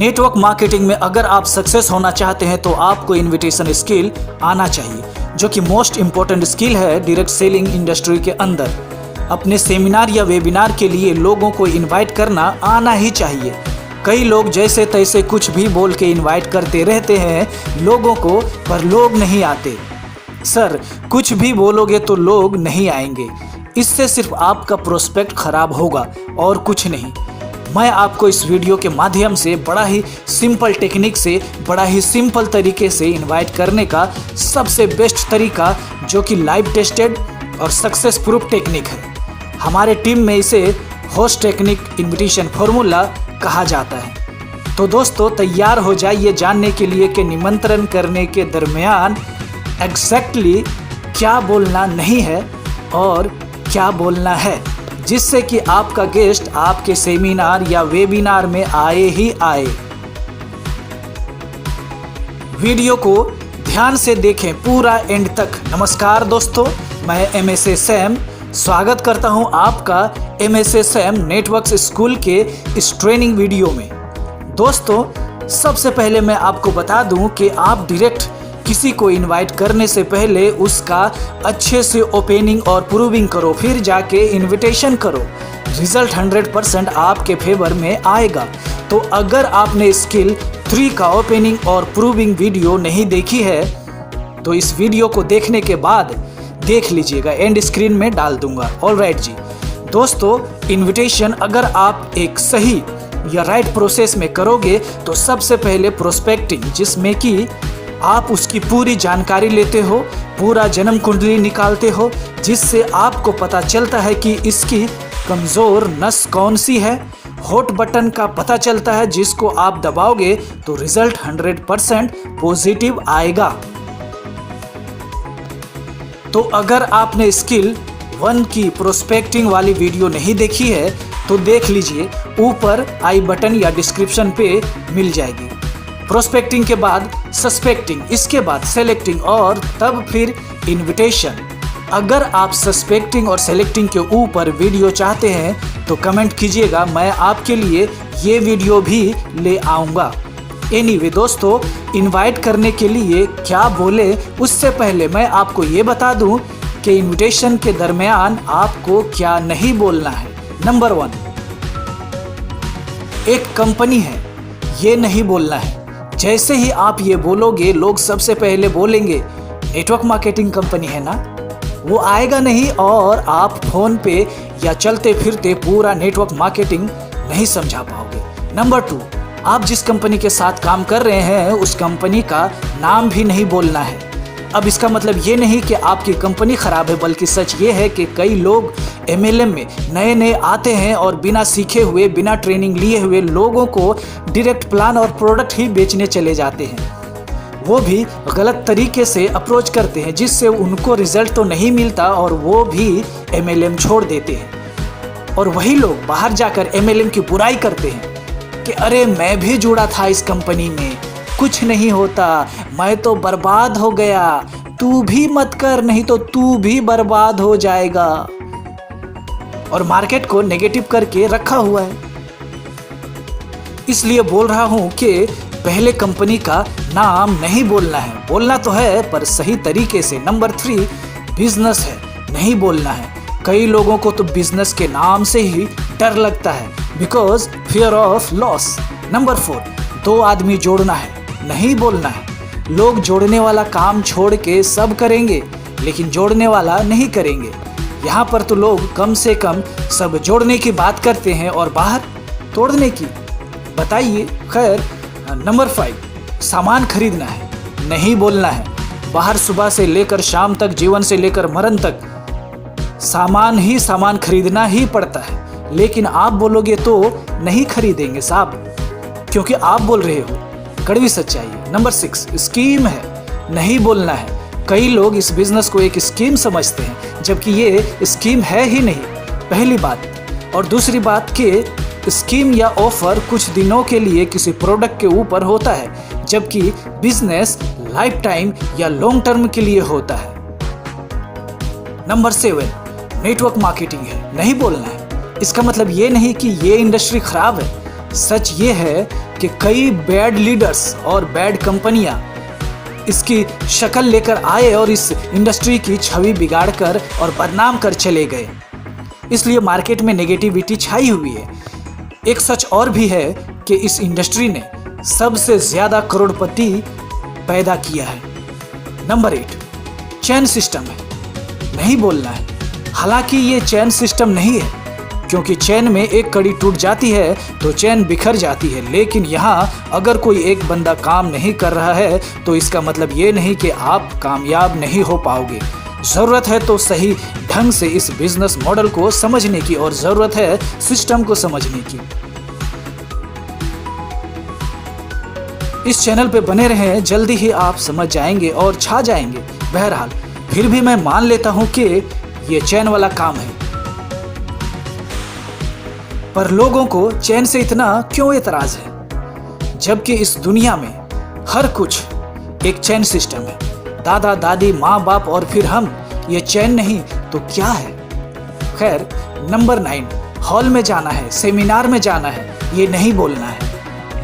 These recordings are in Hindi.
नेटवर्क मार्केटिंग में अगर आप सक्सेस होना चाहते हैं तो आपको इनविटेशन स्किल आना चाहिए, जो कि मोस्ट इम्पोर्टेंट स्किल है डायरेक्ट सेलिंग इंडस्ट्री के अंदर। अपने सेमिनार या वेबिनार के लिए लोगों को इनवाइट करना आना ही चाहिए। कई लोग जैसे तैसे कुछ भी बोल के इनवाइट करते रहते हैं लोगों को, पर लोग नहीं आते। सर, कुछ भी बोलोगे तो लोग नहीं आएंगे। इससे सिर्फ आपका प्रोस्पेक्ट खराब होगा और कुछ नहीं। मैं आपको इस वीडियो के माध्यम से बड़ा ही सिंपल टेक्निक से, बड़ा ही सिंपल तरीके से इनवाइट करने का सबसे बेस्ट तरीका, जो कि लाइव टेस्टेड और सक्सेस प्रूफ टेक्निक है। हमारे टीम में इसे होस्ट टेक्निक इनविटेशन फॉर्मूला कहा जाता है। तो दोस्तों, तैयार हो जाइए जानने के लिए कि निमंत्रण करने के दरमियान एग्जैक्टली क्या बोलना नहीं है और क्या बोलना है, जिससे कि आपका गेस्ट आपके सेमिनार या वेबिनार में आए ही आए। वीडियो को ध्यान से देखें पूरा एंड तक। नमस्कार दोस्तों, मैं MSA सैम स्वागत करता हूं आपका MSA सैम नेटवर्क्स स्कूल के इस ट्रेनिंग वीडियो में। दोस्तों, सबसे पहले मैं आपको बता दूं कि आप डायरेक्ट किसी को इनवाइट करने से पहले उसका अच्छे से ओपनिंग और प्रूविंग करो, फिर जाके इनविटेशन करो। रिजल्ट 100% आपके फेवर में आएगा। तो अगर आपने स्किल 3 का ओपनिंग और प्रूविंग वीडियो नहीं देखी है तो इस वीडियो को देखने के बाद देख लीजिएगा, एंड स्क्रीन में डाल दूंगा। ऑलराइट जी दोस्तों, इनविटेशन अगर आप एक सही या राइट प्रोसेस में करोगे तो सबसे पहले प्रोस्पेक्टिंग, जिसमें कि आप उसकी पूरी जानकारी लेते हो, पूरा जन्म कुंडली निकालते हो, जिससे आपको पता चलता है कि इसकी कमज़ोर नस कौन सी है। हॉट बटन का पता चलता है जिसको आप दबाओगे तो रिजल्ट 100% पॉजिटिव आएगा। तो अगर आपने स्किल 1 की प्रोस्पेक्टिंग वाली वीडियो नहीं देखी है तो देख लीजिए, ऊपर आई बटन या डिस्क्रिप्शन पे मिल जाएगी। प्रोस्पेक्टिंग के बाद सस्पेक्टिंग, इसके बाद सेलेक्टिंग और तब फिर इनविटेशन। अगर आप सस्पेक्टिंग और सेलेक्टिंग के ऊपर वीडियो चाहते हैं तो कमेंट कीजिएगा, मैं आपके लिए ये वीडियो भी ले आऊँगा। एनीवे दोस्तों, इनवाइट करने के लिए क्या बोले उससे पहले मैं आपको ये बता दूं कि इनविटेशन के दरमियान आपको क्या नहीं बोलना है। नंबर 1, एक कंपनी है, ये नहीं बोलना है। जैसे ही आप ये बोलोगे, लोग सबसे पहले बोलेंगे नेटवर्क मार्केटिंग कंपनी है ना। वो आएगा नहीं और आप फोन पे या चलते फिरते पूरा नेटवर्क मार्केटिंग नहीं समझा पाओगे। नंबर 2, आप जिस कंपनी के साथ काम कर रहे हैं उस कंपनी का नाम भी नहीं बोलना है। अब इसका मतलब ये नहीं कि आपकी कंपनी ख़राब है, बल्कि सच ये है कि कई लोग MLM में नए नए आते हैं और बिना सीखे हुए, बिना ट्रेनिंग लिए हुए लोगों को डायरेक्ट प्लान और प्रोडक्ट ही बेचने चले जाते हैं। वो भी गलत तरीके से अप्रोच करते हैं, जिससे उनको रिजल्ट तो नहीं मिलता और वो भी MLM छोड़ देते हैं। और वही लोग बाहर जाकर MLM की बुराई करते हैं कि अरे मैं भी जुड़ा था इस कंपनी में, कुछ नहीं होता, मैं तो बर्बाद हो गया, तू भी मत कर नहीं तो तू भी बर्बाद हो जाएगा। और मार्केट को नेगेटिव करके रखा हुआ है। इसलिए बोल रहा हूं कि पहले कंपनी का नाम नहीं बोलना है। बोलना तो है पर सही तरीके से। नंबर 3, बिजनेस है, नहीं बोलना है। कई लोगों को तो बिजनेस के नाम से ही डर लगता है, because fear of loss. Number 4, 2 आदमी जोड़ना है, नहीं बोलना है। लोग जोड़ने वाला काम छोड़ के सब करेंगे, लेकिन जोड़ने वाला नहीं करेंगे। यहाँ पर तो लोग कम से कम सब जोड़ने की बात करते हैं और बाहर तोड़ने की। बताइए। खैर, नंबर 5, सामान खरीदना है, नहीं बोलना है। बाहर सुबह से लेकर शाम तक, जीवन से लेकर मरण तक सामान ही सामान खरीदना ही पड़ता है, लेकिन आप बोलोगे तो नहीं खरीदेंगे साहब, क्योंकि आप बोल रहे हो। कड़वी सच्चाई है। नंबर 6, स्कीम है, नहीं बोलना है। कई लोग इस बिजनेस को एक स्कीम समझते हैं, जबकि ये स्कीम है ही नहीं, पहली बात। और दूसरी बात कि स्कीम या ऑफर कुछ दिनों के लिए किसी प्रोडक्ट के ऊपर होता है, जबकि बिजनेस लाइफ टाइम या लॉन्ग टर्म के लिए होता है। नंबर 7, नेटवर्क मार्केटिंग है, नहीं बोलना है। इसका मतलब ये नहीं कि ये इंडस्ट्री खराब है, सच ये है कि कई बैड लीडर्स और बैड कंपनियां इसकी शक्ल लेकर आए और इस इंडस्ट्री की छवि बिगाड़कर और बदनाम कर चले गए। इसलिए मार्केट में नेगेटिविटी छाई हुई है। एक सच और भी है कि इस इंडस्ट्री ने सबसे ज़्यादा करोड़पति पैदा किया है। नंबर 8, चेन सिस्टम है, नहीं बोलना है। हालांकि ये चेन सिस्टम नहीं है, क्योंकि चेन में एक कड़ी टूट जाती है तो चेन बिखर जाती है। लेकिन यहाँ अगर कोई एक बंदा काम नहीं कर रहा है तो इसका मतलब ये नहीं कि आप कामयाब नहीं हो पाओगे। ज़रूरत है तो सही ढंग से इस बिजनेस मॉडल को समझने की, और ज़रूरत है सिस्टम को समझने की। इस चैनल पे बने रहें, जल्दी ही आप समझ जाएंगे और छा जाएंगे। बहरहाल फिर भी मैं मान लेता हूँ कि ये चैन वाला काम है, पर लोगों को चैन से इतना क्यों एतराज़ है, जबकि इस दुनिया में हर कुछ एक चैन सिस्टम है। दादा दादी माँ बाप और फिर हम, ये चैन नहीं तो क्या है। खैर, नंबर 9, हॉल में जाना है, सेमिनार में जाना है, ये नहीं बोलना है।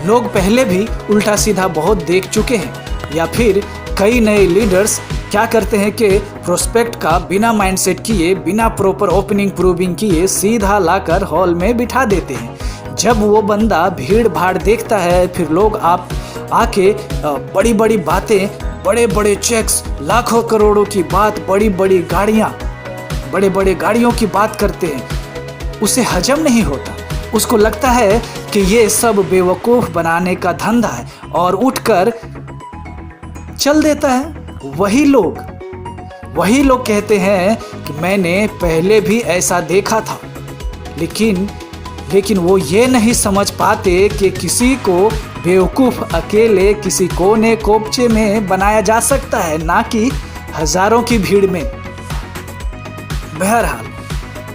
लोग पहले भी उल्टा सीधा बहुत देख चुके हैं, या फिर कई नए लीडर्स क्या करते हैं कि प्रोस्पेक्ट का बिना माइंडसेट किए, बिना प्रॉपर ओपनिंग प्रूविंग किए सीधा लाकर हॉल में बिठा देते हैं। जब वो बंदा भीड़ भाड़ देखता है, फिर लोग आके बड़ी बड़ी बातें, बड़े बड़े चेक्स, लाखों करोड़ों की बात, बड़ी बड़ी गाड़ियाँ, बड़े बड़े गाड़ियों की बात करते हैं। उसे हजम नहीं होता, उसको लगता है कि ये सब बेवकूफ़ बनाने का धंधा है और उठकर चल देता है। वही लोग कहते हैं कि मैंने पहले भी ऐसा देखा था, लेकिन वो ये नहीं समझ पाते कि किसी को बेवकूफ़ अकेले किसी कोने कोपचे में बनाया जा सकता है, ना कि हजारों की भीड़ में। बहरहाल,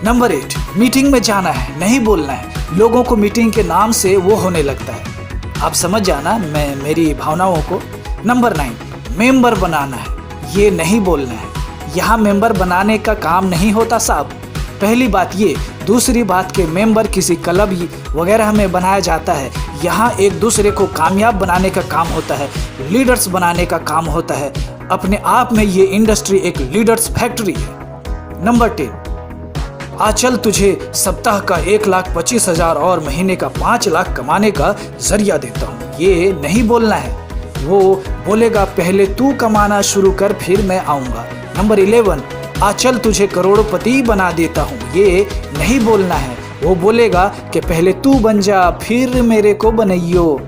नंबर 8, मीटिंग में जाना है, नहीं बोलना है। लोगों को मीटिंग के नाम से वो होने लगता है। आप समझ जाना मेरी भावनाओं को। नंबर 9, मेंबर बनाना है, ये नहीं बोलना है। यहाँ मेंबर बनाने का काम नहीं होता साहब। पहली बात ये। दूसरी बात के मेंबर किसी क्लब वगैरह में बनाया जाता है। यहाँ एक दूसरे को कामयाब बनाने का काम होता है, लीडर्स बनाने का काम होता है। अपने आप में ये इंडस्ट्री एक लीडर्स फैक्ट्री है। नंबर 10, आचल तुझे सप्ताह का 1,25,000 और महीने का 5 लाख कमाने का जरिया देता हूँ, ये नहीं बोलना है। वो बोलेगा पहले तू कमाना शुरू कर फिर मैं आऊँगा। नंबर 11, आचल तुझे करोड़पति बना देता हूँ, ये नहीं बोलना है। वो बोलेगा कि पहले तू बन जा फिर मेरे को बनइयो।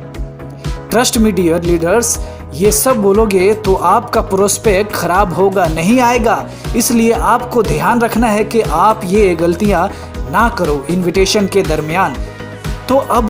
ट्रस्ट मी डियर लीडर्स, ये सब बोलोगे तो आपका प्रोस्पेक्ट खराब होगा, नहीं आएगा। इसलिए आपको ध्यान रखना है कि आप ये गलतियां ना करो इनविटेशन के दरमियान। तो अब